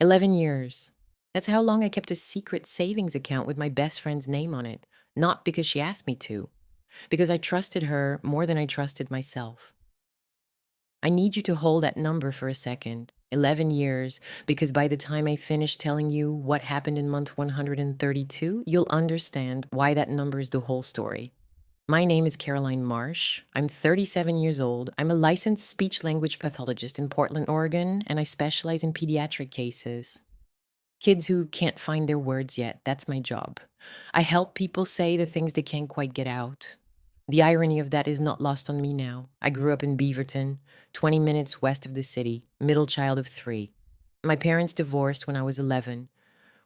11 years. That's how long I kept a secret savings account with my best friend's name on it. Not because she asked me to, because I trusted her more than I trusted myself. I need you to hold that number for a second. 11 years, because by the time I finish telling you what happened in month 132, you'll understand why that number is the whole story. My name is Caroline Marsh. I'm 37 years old. I'm a licensed speech language pathologist in Portland, Oregon, and I specialize in pediatric cases. Kids who can't find their words yet. That's my job. I help people say the things they can't quite get out. The irony of that is not lost on me now. I grew up in Beaverton, 20 minutes west of the city, middle child of three. My parents divorced when I was 11,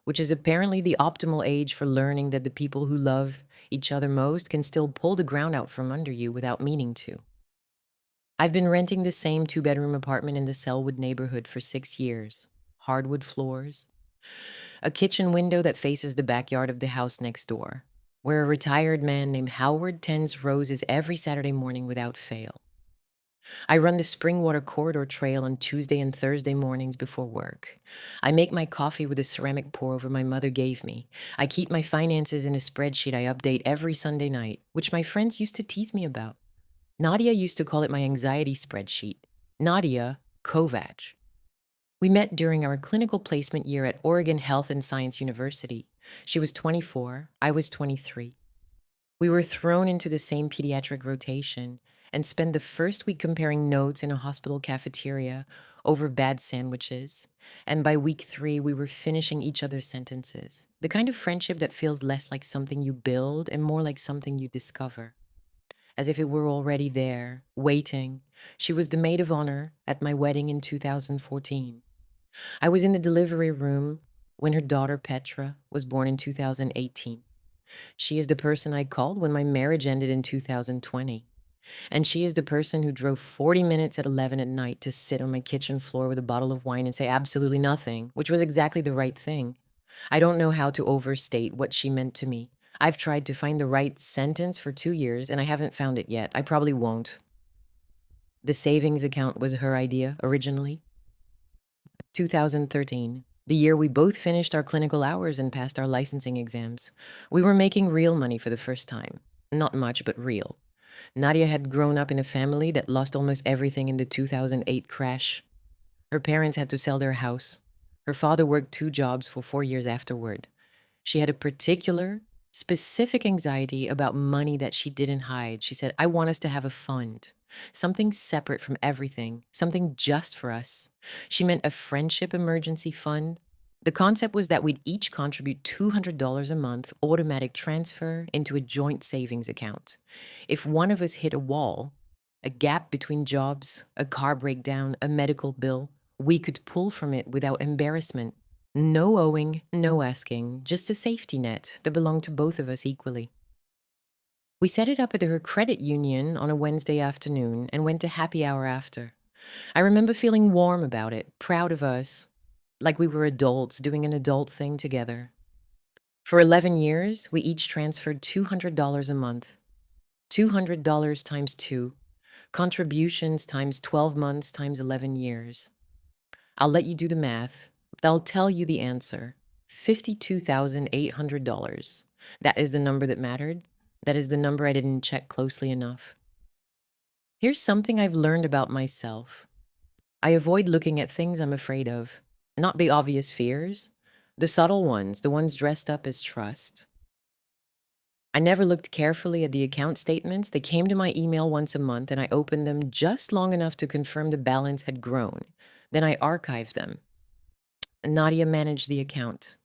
which is apparently the optimal age for learning that the people who love each other most can still pull the ground out from under you without meaning to. I've been renting the same two-bedroom apartment in the Selwood neighborhood for 6 years. Hardwood floors, a kitchen window that faces the backyard of the house next door, where a retired man named Howard tends roses every Saturday morning without fail. I run the Springwater Corridor Trail on Tuesday and Thursday mornings before work. I make my coffee with a ceramic pour-over my mother gave me. I keep my finances in a spreadsheet I update every Sunday night, which my friends used to tease me about. Nadia used to call it my anxiety spreadsheet. Nadia Kovac. We met during our clinical placement year at Oregon Health and Science University. She was 24, I was 23. We were thrown into the same pediatric rotation and spent the first week comparing notes in a hospital cafeteria over bad sandwiches. And by week 3, we were finishing each other's sentences. The kind of friendship that feels less like something you build and more like something you discover. As if it were already there, waiting. She was the maid of honor at my wedding in 2014. I was in the delivery room when her daughter Petra was born in 2018. She is the person I called when my marriage ended in 2020. And she is the person who drove 40 minutes at 11 at night to sit on my kitchen floor with a bottle of wine and say absolutely nothing, which was exactly the right thing. I don't know how to overstate what she meant to me. I've tried to find the right sentence for 2 years and I haven't found it yet. I probably won't. The savings account was her idea originally. 2013, the year we both finished our clinical hours and passed our licensing exams. We were making real money for the first time. Not much, but real. Nadia had grown up in a family that lost almost everything in the 2008 crash. Her parents had to sell their house. Her father worked 2 jobs for 4 years afterward. She had a particular, specific anxiety about money that she didn't hide. She said, I want us to have a fund, something separate from everything, something just for us. She meant a friendship emergency fund. The concept was that we'd each contribute $200 a month, automatic transfer into a joint savings account. If one of us hit a wall, a gap between jobs, a car breakdown, a medical bill, we could pull from it without embarrassment. No owing, no asking, just a safety net that belonged to both of us equally. We set it up at her credit union on a Wednesday afternoon and went to happy hour after. I remember feeling warm about it, proud of us, like we were adults doing an adult thing together. For 11 years, we each transferred $200 a month. $200 times 2. Contributions times 12 months times 11 years. I'll let you do the math, but I'll tell you the answer. $52,800. That is the number that mattered. That is the number I didn't check closely enough. Here's something I've learned about myself. I avoid looking at things I'm afraid of, not the obvious fears, the subtle ones, the ones dressed up as trust. I never looked carefully at the account statements. They came to my email once a month and I opened them just long enough to confirm the balance had grown. Then I archived them. Nadia managed the account.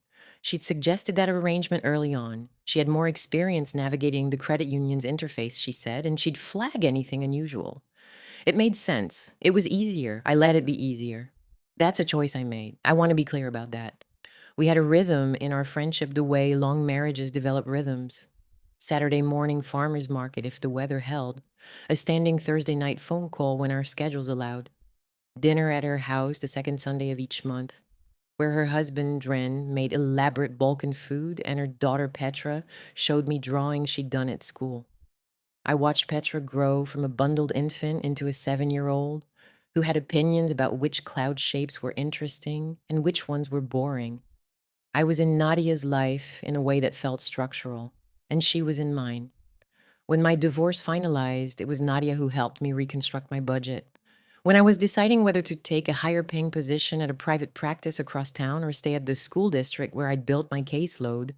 She'd suggested that arrangement early on. She had more experience navigating the credit union's interface, she said, and she'd flag anything unusual. It made sense. It was easier. I let it be easier. That's a choice I made. I want to be clear about that. We had a rhythm in our friendship the way long marriages develop rhythms. Saturday morning farmer's market if the weather held. A standing Thursday night phone call when our schedules allowed. Dinner at her house the second Sunday of each month, where her husband, Dren, made elaborate Balkan food and her daughter, Petra, showed me drawings she'd done at school. I watched Petra grow from a bundled infant into a 7-year-old, who had opinions about which cloud shapes were interesting and which ones were boring. I was in Nadia's life in a way that felt structural, and she was in mine. When my divorce finalized, it was Nadia who helped me reconstruct my budget. When I was deciding whether to take a higher paying position at a private practice across town or stay at the school district where I'd built my caseload,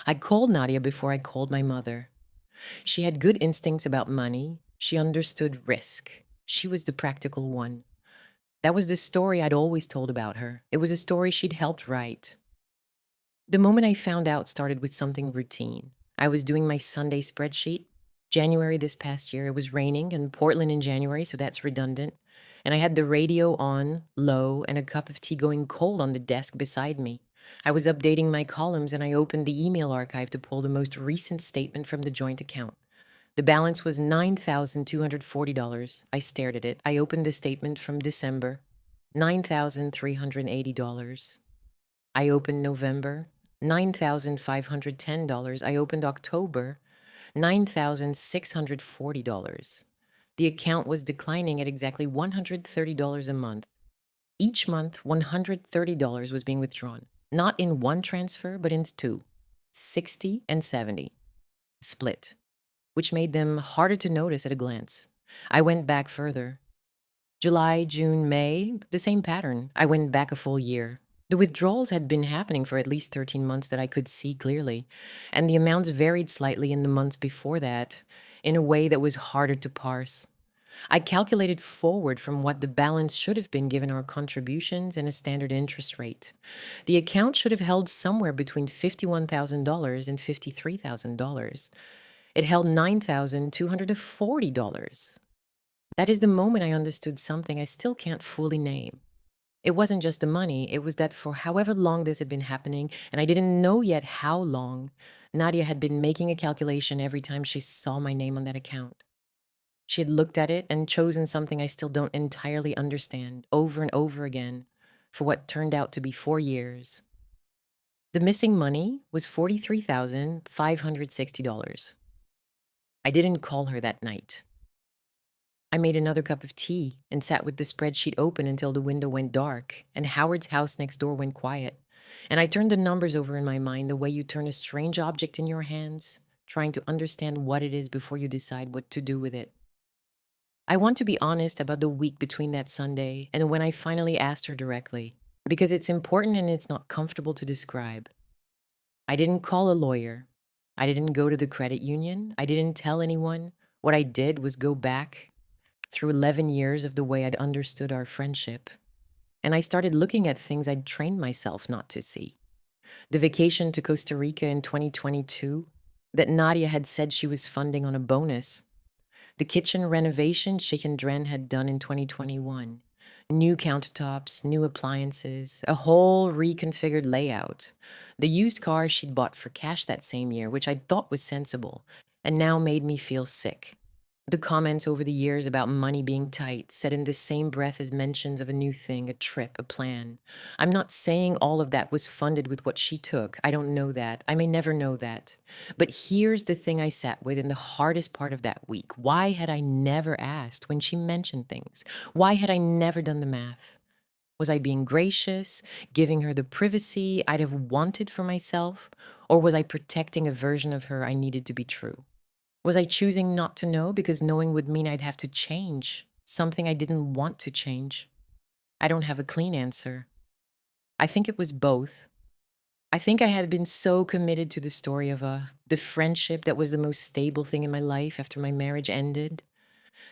I called Nadia before I called my mother. She had good instincts about money. She understood risk. She was the practical one. That was the story I'd always told about her. It was a story she'd helped write. The moment I found out started with something routine. I was doing my Sunday spreadsheet. January this past year, it was raining in Portland in January, so that's redundant. And I had the radio on, low, and a cup of tea going cold on the desk beside me. I was updating my columns and I opened the email archive to pull the most recent statement from the joint account. The balance was $9,240. I stared at it. I opened the statement from December. $9,380. I opened November. $9,510. I opened October. $9,640. The account was declining at exactly $130 a month. Each month, $130 was being withdrawn. Not in one transfer, but in two. 60 and 70. Split, which made them harder to notice at a glance. I went back further. July, June, May, the same pattern. I went back a full year. The withdrawals had been happening for at least 13 months that I could see clearly, and the amounts varied slightly in the months before that in a way that was harder to parse. I calculated forward from what the balance should have been given our contributions and a standard interest rate. The account should have held somewhere between $51,000 and $53,000. It held $9,240. That is the moment I understood something I still can't fully name. It wasn't just the money, it was that for however long this had been happening, and I didn't know yet how long, Nadia had been making a calculation every time she saw my name on that account. She had looked at it and chosen something I still don't entirely understand over and over again for what turned out to be 4 years. The missing money was $43,560. I didn't call her that night. I made another cup of tea and sat with the spreadsheet open until the window went dark and Howard's house next door went quiet. And I turned the numbers over in my mind the way you turn a strange object in your hands, trying to understand what it is before you decide what to do with it. I want to be honest about the week between that Sunday and when I finally asked her directly, because it's important and it's not comfortable to describe. I didn't call a lawyer. I didn't go to the credit union. I didn't tell anyone. What I did was go back through 11 years of the way I'd understood our friendship. And I started looking at things I'd trained myself not to see. The vacation to Costa Rica in 2022 that Nadia had said she was funding on a bonus. The kitchen renovation she and Dren had done in 2021. New countertops, new appliances, a whole reconfigured layout. The used car she'd bought for cash that same year, which I thought was sensible, and now made me feel sick. The comments over the years about money being tight, said in the same breath as mentions of a new thing, a trip, a plan. I'm not saying all of that was funded with what she took. I don't know that. I may never know that. But here's the thing I sat with in the hardest part of that week. Why had I never asked when she mentioned things? Why had I never done the math? Was I being gracious, giving her the privacy I'd have wanted for myself? Or was I protecting a version of her I needed to be true? Was I choosing not to know because knowing would mean I'd have to change something I didn't want to change? I don't have a clean answer. I think it was both. I think I had been so committed to the story of the friendship that was the most stable thing in my life after my marriage ended,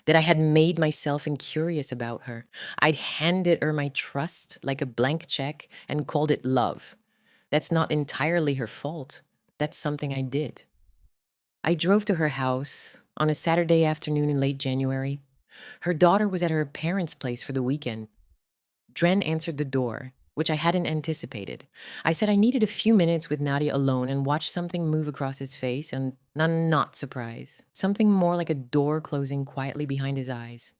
that I had made myself incurious about her. I'd handed her my trust like a blank check and called it love. That's not entirely her fault. That's something I did. I drove to her house on a Saturday afternoon in late January. Her daughter was at her parents' place for the weekend. Dren answered the door, which I hadn't anticipated. I said I needed a few minutes with Nadia alone and watched something move across his face, and I'm not surprised. Something more like a door closing quietly behind his eyes.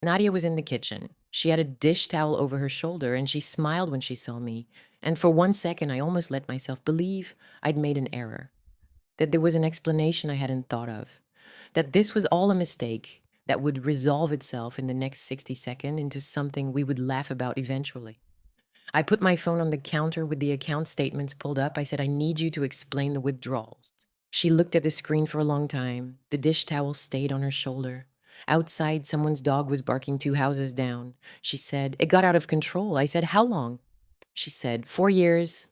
Nadia was in the kitchen. She had a dish towel over her shoulder, and she smiled when she saw me. And for 1 second, I almost let myself believe I'd made an error, that there was an explanation I hadn't thought of, that this was all a mistake, that would resolve itself in the next 60 seconds into something we would laugh about eventually. I put my phone on the counter with the account statements pulled up. I said, I need you to explain the withdrawals. She looked at the screen for a long time. The dish towel stayed on her shoulder. Outside, someone's dog was barking 2 houses down. She said, it got out of control. I said, how long? She said, 4 years.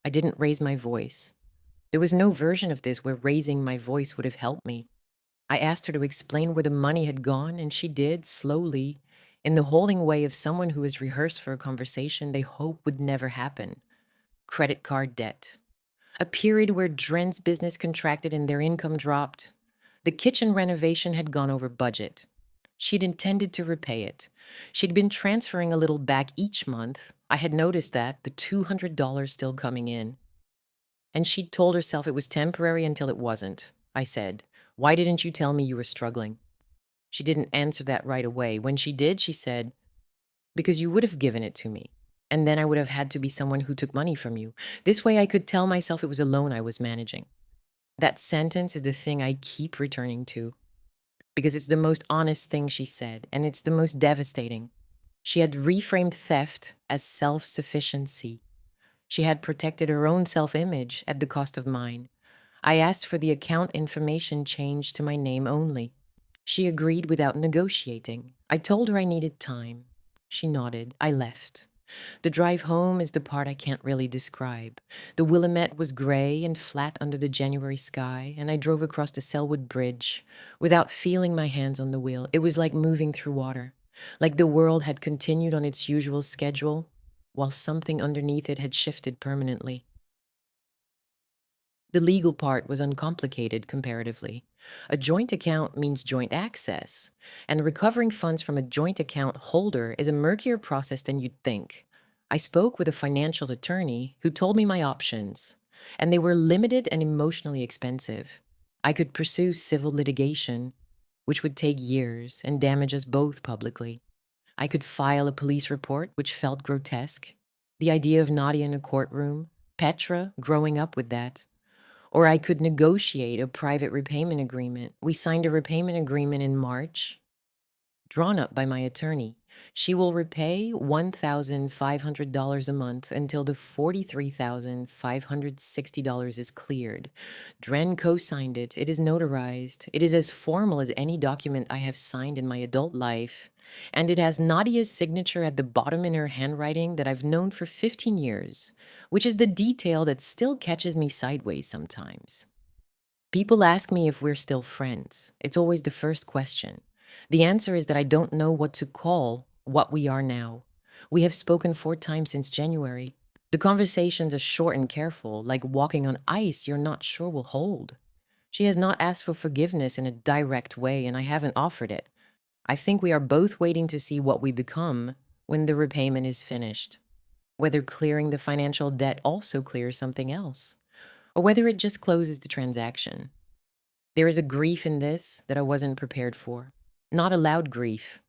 I didn't raise my voice. There was no version of this where raising my voice would have helped me. I asked her to explain where the money had gone, and she did, slowly, in the holding way of someone who has rehearsed for a conversation they hope would never happen. Credit card debt. A period where Dren's business contracted and their income dropped. The kitchen renovation had gone over budget. She'd intended to repay it. She'd been transferring a little back each month. I had noticed that, the $200 still coming in. And she'd told herself it was temporary until it wasn't. I said, why didn't you tell me you were struggling? She didn't answer that right away. When she did, she said, because you would have given it to me. And then I would have had to be someone who took money from you. This way I could tell myself it was a loan I was managing. That sentence is the thing I keep returning to because it's the most honest thing she said, and it's the most devastating. She had reframed theft as self-sufficiency. She had protected her own self-image at the cost of mine. I asked for the account information changed to my name only. She agreed without negotiating. I told her I needed time. She nodded. I left. The drive home is the part I can't really describe. The Willamette was gray and flat under the January sky, and I drove across the Selwood Bridge without feeling my hands on the wheel. It was like moving through water, like the world had continued on its usual schedule, while something underneath it had shifted permanently. The legal part was uncomplicated comparatively. A joint account means joint access, and recovering funds from a joint account holder is a murkier process than you'd think. I spoke with a financial attorney who told me my options, and they were limited and emotionally expensive. I could pursue civil litigation, which would take years and damage us both publicly. I could file a police report, which felt grotesque. The idea of Nadia in a courtroom, Petra growing up with that. Or I could negotiate a private repayment agreement. We signed a repayment agreement in March, drawn up by my attorney. She will repay $1,500 a month until the $43,560 is cleared. Dren co-signed it. It is notarized. It is as formal as any document I have signed in my adult life. And it has Nadia's signature at the bottom in her handwriting that I've known for 15 years, which is the detail that still catches me sideways sometimes. People ask me if we're still friends. It's always the first question. The answer is that I don't know what to call what we are now. We have spoken 4 times since January. The conversations are short and careful, like walking on ice you're not sure will hold. She has not asked for forgiveness in a direct way, and I haven't offered it. I think we are both waiting to see what we become when the repayment is finished. Whether clearing the financial debt also clears something else, or whether it just closes the transaction. There is a grief in this that I wasn't prepared for. Not a loud grief,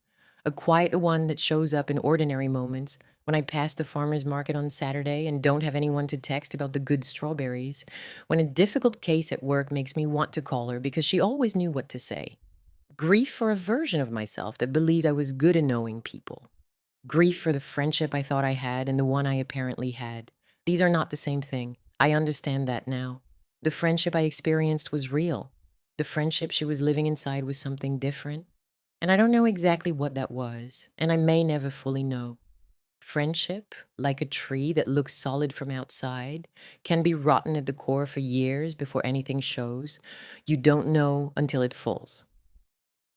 a quiet one that shows up in ordinary moments when I pass the farmer's market on Saturday and don't have anyone to text about the good strawberries, when a difficult case at work makes me want to call her because she always knew what to say. Grief for a version of myself that believed I was good in knowing people. Grief for the friendship I thought I had and the one I apparently had. These are not the same thing. I understand that now. The friendship I experienced was real. The friendship she was living inside was something different. And I don't know exactly what that was, and I may never fully know. Friendship, like a tree that looks solid from outside, can be rotten at the core for years before anything shows. You don't know until it falls.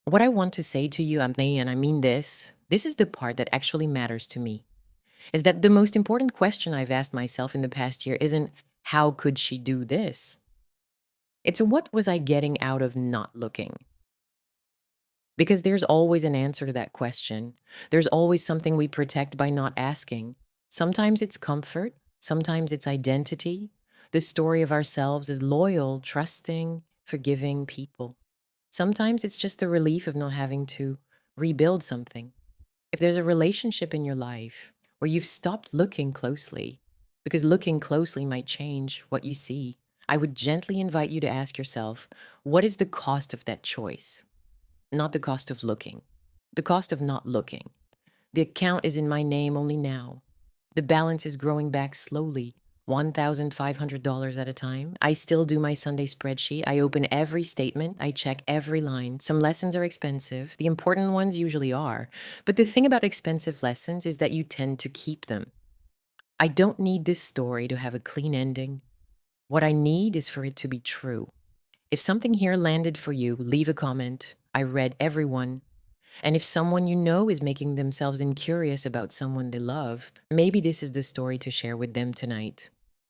What I want to say to you, Amne, and I mean this is the part that actually matters to me, is that the most important question I've asked myself in the past year isn't, how could she do this? It's what was I getting out of not looking? Because there's always an answer to that question. There's always something we protect by not asking. Sometimes it's comfort, sometimes it's identity. The story of ourselves as loyal, trusting, forgiving people. Sometimes it's just the relief of not having to rebuild something. If there's a relationship in your life where you've stopped looking closely, because looking closely might change what you see, I would gently invite you to ask yourself, what is the cost of that choice? not the cost of looking. The cost of not looking. The account is in my name only now. The balance is growing back slowly, $1,500 at a time. I still do my Sunday spreadsheet. I open every statement. I check every line. Some lessons are expensive. The important ones usually are. But the thing about expensive lessons is that you tend to keep them. I don't need this story to have a clean ending. What I need is for it to be true. If something here landed for you, leave a comment. I read everyone. And if someone you know is making themselves incurious about someone they love, maybe this is the story to share with them tonight.